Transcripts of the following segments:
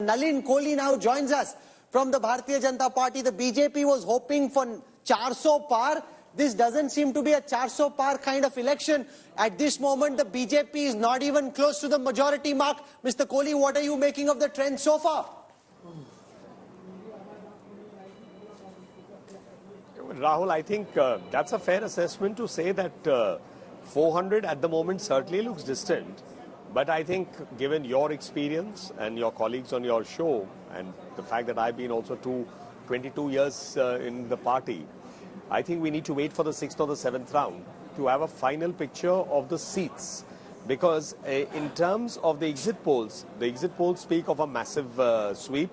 Nalin Kohli now joins us from the Bharatiya Janata Party. The BJP was hoping for 400 par. This doesn't seem to be a 400 par kind of election. At this moment, the BJP is not even close to the majority mark. Mr. Kohli, what are you making of the trend so far? Rahul, I think that's a fair assessment to say that 400 at the moment certainly looks distant. But I think given your experience and your colleagues on your show and the fact that I've been also 22 years in the party, I think we need to wait for the 6th or the 7th round to have a final picture of the seats. Because in terms of the exit polls speak of a massive sweep.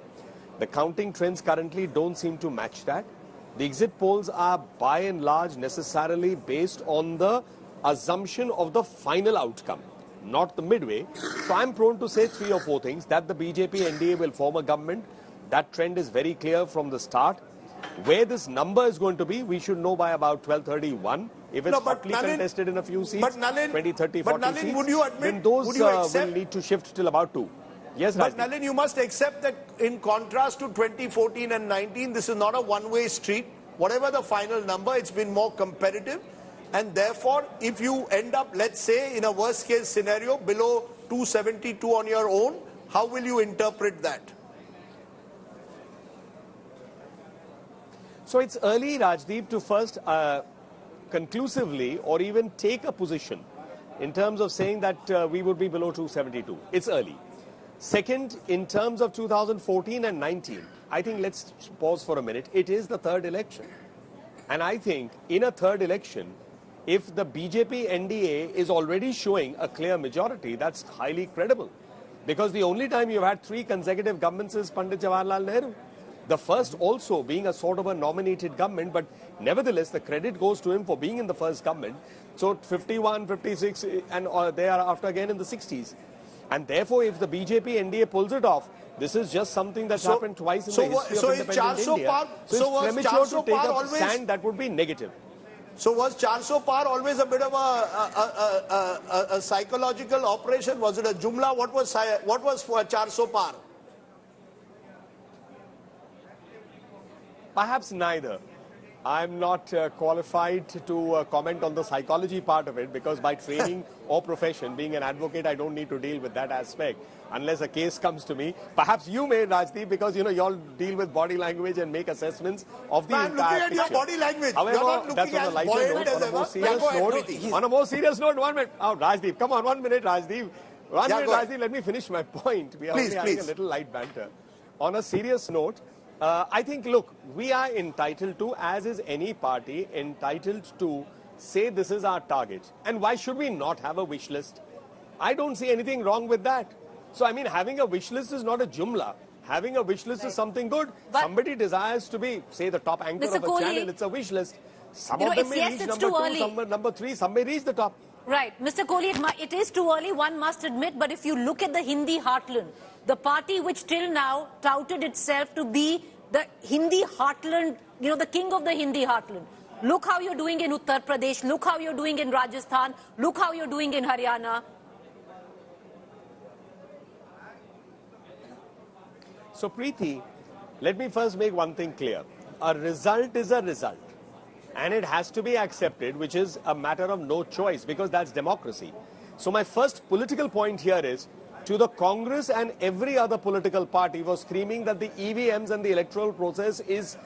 The counting trends currently don't seem to match that. The exit polls are by and large necessarily based on the assumption of the final outcome, not the midway. So I'm prone to say 3 or 4 things. That the BJP NDA will form a government. That trend is very clear from the start. Where this number is going to be, we should know by about 12:31. If it's hotly contested in a few seats, 20, 30, 40 seats, would you admit, then those will need to shift till about 2. Yes, but Nalin, you must accept that in contrast to 2014 and 19, this is not a one-way street. Whatever the final number, it's been more competitive. And therefore, if you end up, let's say, in a worst-case scenario, below 272 on your own, how will you interpret that? So it's early, Rajdeep, to first conclusively or even take a position in terms of saying that we would be below 272. It's early. Second, in terms of 2014 and 19, I think let's pause for a minute. It is the third election. And I think in a third election, if the BJP NDA is already showing a clear majority, that's highly credible. Because the only time you've had 3 consecutive governments is Pandit Jawaharlal Nehru. The first also being a sort of a nominated government, but nevertheless, the credit goes to him for being in the first government. So 51, 56, and thereafter again in the 60s. And therefore, if the BJP NDA pulls it off, this is just something that's happened twice in the history of independent India. So it's premature to take a stand that would be negative. So was 400 par always a bit of a psychological operation? Was it a jumla? What was for 400 par? Perhaps neither. I'm not qualified to comment on the psychology part of it because by training or profession, being an advocate, I don't need to deal with that aspect unless a case comes to me. Perhaps you may, Rajdeep, because you all deal with body language and make assessments of the entire picture. I'm looking at your body language. However, you're not that's on a lighter note. On a more serious note, 1 minute. Oh, Rajdeep, come on, 1 minute, Rajdeep. 1 minute, Rajdeep, let me finish my point. We are only having a little light banter. On a serious note, I think, look, we are entitled to, as is any party, entitled to say this is our target. And why should we not have a wish list? I don't see anything wrong with that. So, I mean, having a wish list is not a jumla. Having a wish list is something good. But somebody desires to be, say, the top anchor of a channel. It's a wish list. Some of them may reach number 2, some number 3, some may reach the top. Right. Mr. Kohli, it is too early, one must admit, but if you look at the Hindi heartland, the party which till now touted itself to be the Hindi heartland, the king of the Hindi heartland. Look how you're doing in Uttar Pradesh, look how you're doing in Rajasthan, look how you're doing in Haryana. So, Preeti, let me first make one thing clear. A result is a result. And it has to be accepted, which is a matter of no choice, because that's democracy. So my first political point here is, to the Congress and every other political party was screaming that the EVMs and the electoral process is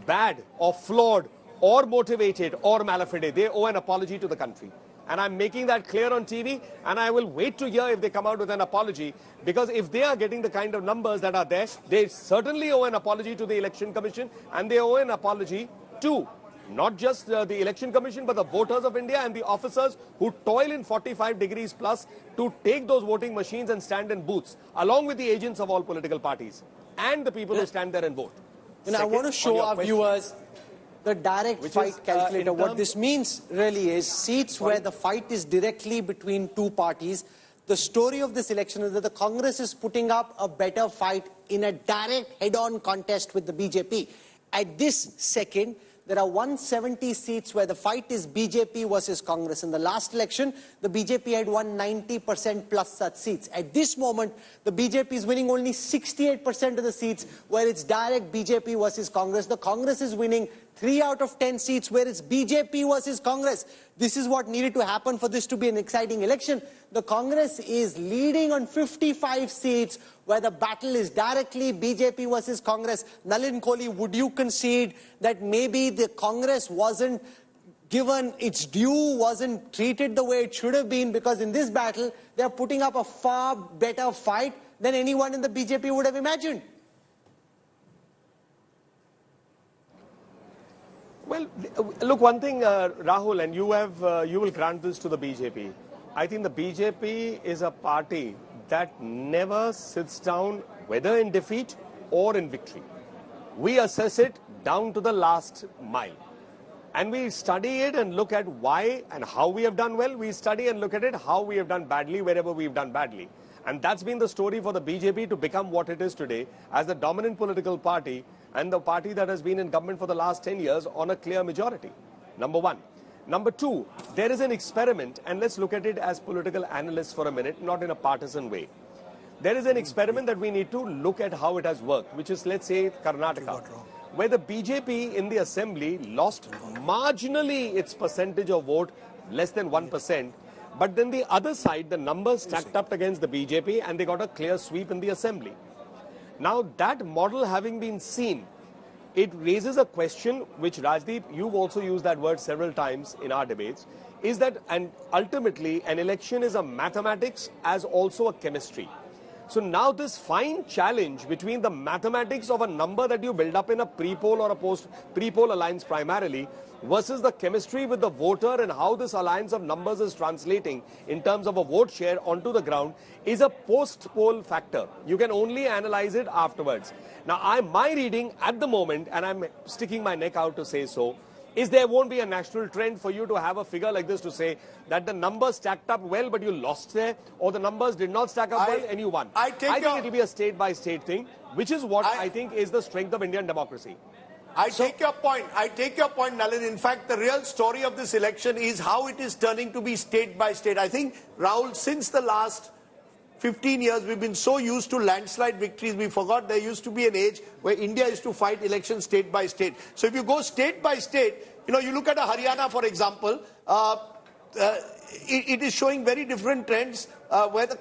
bad or flawed or motivated or malafide. They owe an apology to the country. And I'm making that clear on TV, and I will wait to hear if they come out with an apology, because if they are getting the kind of numbers that are there, they certainly owe an apology to the Election Commission, and they owe an apology to not just the Election Commission, but the voters of India and the officers who toil in 45 degrees plus to take those voting machines and stand in booths, along with the agents of all political parties and the people who stand there and vote. And I want to show our viewers the direct fight calculator. What this means really is seats where the fight is directly between 2 parties. The story of this election is that the Congress is putting up a better fight in a direct head-on contest with the BJP. At this second, there are 170 seats where the fight is BJP versus Congress. In the last election, the BJP had won 90% plus such seats. At this moment, the BJP is winning only 68% of the seats where it's direct BJP versus Congress. The Congress is winning 3 out of 10 seats where it's BJP versus Congress. This is what needed to happen for this to be an exciting election. The Congress is leading on 55 seats where the battle is directly BJP versus Congress. Nalin Kohli, would you concede that maybe the Congress wasn't given its due, wasn't treated the way it should have been, because in this battle they are putting up a far better fight than anyone in the BJP would have imagined? Well, look, one thing, Rahul, and you will grant this to the BJP. I think the BJP is a party that never sits down, whether in defeat or in victory. We assess it down to the last mile. And we study it and look at why and how we have done well. We study and look at it how we have done badly wherever we've done badly. And that's been the story for the BJP to become what it is today as the dominant political party and the party that has been in government for the last 10 years on a clear majority. Number one. Number two, there is an experiment, and let's look at it as political analysts for a minute, not in a partisan way. There is an experiment that we need to look at how it has worked, which is, let's say, Karnataka, where the BJP in the assembly lost marginally its percentage of vote, less than 1%. But then the other side, the numbers stacked up against the BJP and they got a clear sweep in the assembly. Now that model having been seen, it raises a question which, Rajdeep, you've also used that word several times in our debates, is that, and ultimately an election is a mathematics as also a chemistry. So now this fine challenge between the mathematics of a number that you build up in a pre-poll or a post-pre-poll alliance primarily versus the chemistry with the voter and how this alliance of numbers is translating in terms of a vote share onto the ground is a post-poll factor. You can only analyze it afterwards. Now, my reading at the moment, and I'm sticking my neck out to say so, is there won't be a national trend for you to have a figure like this to say that the numbers stacked up well but you lost there, or the numbers did not stack up well and you won. I think it will be a state-by-state thing, which is what I think is the strength of Indian democracy. I take your point. I take your point, Nalin. In fact, the real story of this election is how it is turning to be state by state. I think, Rahul, since the last 15 years, we've been so used to landslide victories, we forgot there used to be an age where India used to fight elections state by state. So if you go state by state, you look at a Haryana, for example, it is showing very different trends where the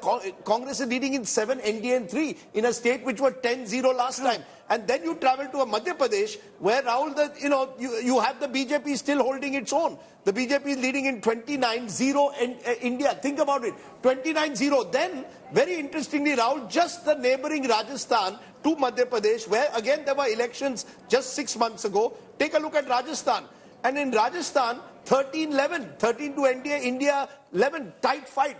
Congress is leading in 7, NDA in 3, in a state which were 10-0 last time. And then you travel to a Madhya Pradesh where, Rahul, you have the BJP still holding its own. The BJP is leading in 29-0 in India. Think about it, 29-0. Then, very interestingly, Rahul, just the neighboring Rajasthan to Madhya Pradesh, where again there were elections just 6 months ago. Take a look at Rajasthan. And in Rajasthan, 13-11, 13 to NDA, India 11, tight fight.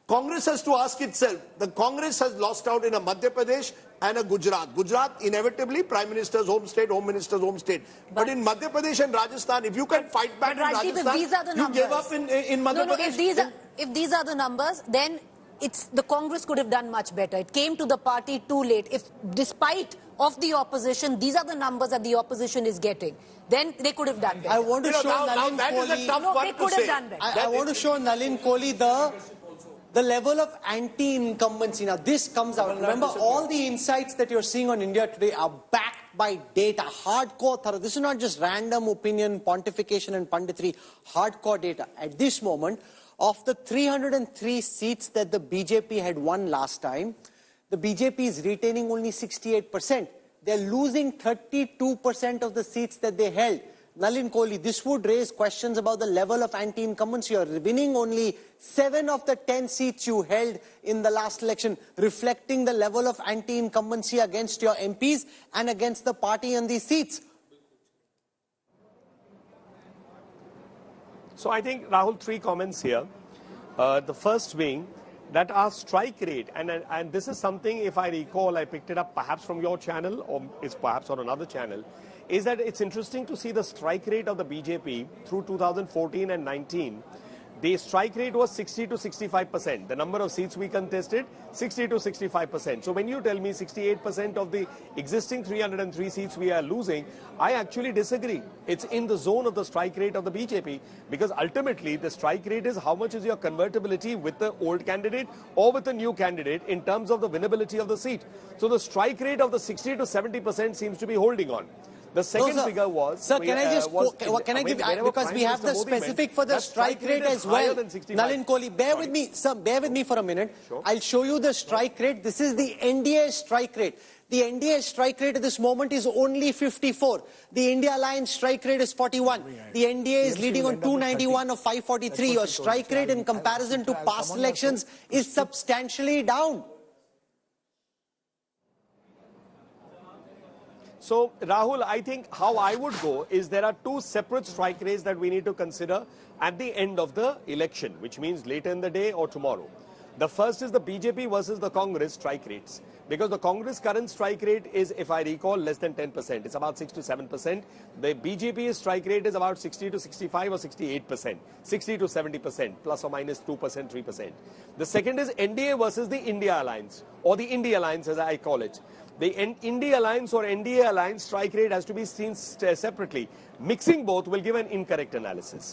Congress has to ask itself, the Congress has lost out in a Madhya Pradesh and a Gujarat. Gujarat, inevitably, Prime Minister's home state, Home Minister's home state. But in Madhya Pradesh and Rajasthan, if you can fight back in Rajasthan, these are the numbers. You gave up in Madhya Pradesh. If these are the numbers, then the Congress could have done much better. It came to the party too late. If, despite of the opposition, these are the numbers that the opposition is getting, then they could have done better. I want to show Nalin that Kohli. is a tough one they to could say. have done better. I want to show Nalin Kohli the level of anti-incumbency. Now, this comes out. Remember, all the insights that you're seeing on India today are backed by data, hardcore thorough. This is not just random opinion, pontification and punditry, hardcore data. At this moment, of the 303 seats that the BJP had won last time, the BJP is retaining only 68%. They're losing 32% of the seats that they held. Nalin Kohli, this would raise questions about the level of anti-incumbency. You're winning only 7 of the 10 seats you held in the last election, reflecting the level of anti-incumbency against your MPs and against the party on these seats. So I think, Rahul, 3 comments here. The first being that our strike rate, and this is something, if I recall, I picked it up perhaps from your channel or it's perhaps on another channel, is that it's interesting to see the strike rate of the BJP through 2014 and 19 the strike rate was 60 to 65%. The number of seats we contested, 60 to 65%. So when you tell me 68% of the existing 303 seats we are losing, I actually disagree. It's in the zone of the strike rate of the BJP, because ultimately the strike rate is how much is your convertibility with the old candidate or with the new candidate in terms of the winnability of the seat. So the strike rate of the 60 to 70% seems to be holding on. The second figure was... Sir, can I just... can I give... because we have the specific for the strike rate as well. Nalin, Kohli, bear with me. Sir, bear with me for a minute. Sure. I'll show you the strike rate. This is the NDA strike rate. The NDA strike rate at this moment is only 54. The India Alliance strike rate is 41. The NDA is leading on 291 of 543. Your strike rate in comparison to past elections is substantially down. So, Rahul, I think how I would go is there are two separate strike rates that we need to consider at the end of the election, which means later in the day or tomorrow. The first is the BJP versus the Congress strike rates. Because the Congress current strike rate is, if I recall, less than 10%. It's about 6 to 7%. The BJP strike rate is about 60 to 65 or 68%. 60 to 70%, plus or minus 2%, 3%. The second is NDA versus the India Alliance, or the India Alliance as I call it. The India Alliance or NDA Alliance strike rate has to be seen separately. Mixing both will give an incorrect analysis.